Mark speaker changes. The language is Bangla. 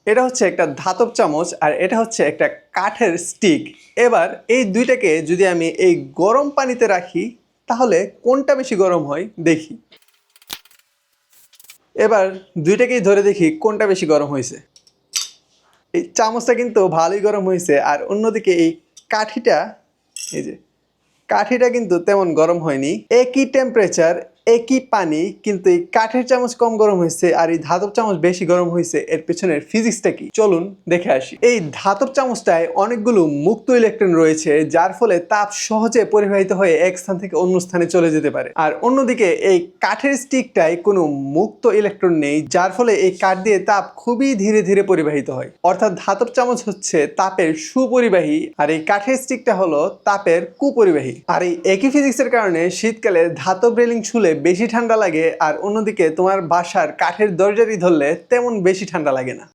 Speaker 1: এটা হচ্ছে একটা ধাতব চামচ আর এটা হচ্ছে একটা কাঠের স্টিক। এবার এই দুইটাকে যদি আমি এই গরম পানিতে রাখি তাহলে কোনটা বেশি গরম হয় দেখি। এবার দুইটাকেই ধরে দেখি কোনটা বেশি গরম হয়েছে। এই চামচটা কিন্তু ভালোই গরম হয়েছে, আর অন্যদিকে এই কাঠিটা, এই যে কাঠিটা কিন্তু তেমন গরম হয়নি। একই টেম্পারেচার, একই পানি, কিন্তু এই কাঠের চামচ কম গরম হয়েছে আর এই ধাতব চামচ বেশি গরম হয়েছে। এর পেছনের ফিজিক্সটা কি চলুন দেখে আসি। এই ধাতব চামচটায় অনেকগুলো মুক্ত ইলেকট্রন রয়েছে, যার ফলে তাপ সহজে পরিবাহিত হয়ে এক স্থান থেকে অন্য স্থানে চলে যেতে পারে। আর অন্যদিকে এই কাঠের স্টিকটায় কোনো মুক্ত ইলেকট্রন নেই, যার ফলে এই কাঠ দিয়ে তাপ খুবই ধীরে ধীরে পরিবাহিত হয়। অর্থাৎ ধাতব চামচ হচ্ছে তাপের সুপরিবাহী আর এই কাঠের স্টিকটা হলো তাপের কুপরিবাহী। আর এই একই ফিজিক্সের কারণে শীতকালে ধাতব রেলিং ছুলে বেশি ঠান্ডা লাগে, আর অন্যদিকে তোমার বাসার কাঠের দরজারি ধরলে তেমন বেশি ঠান্ডা লাগে না।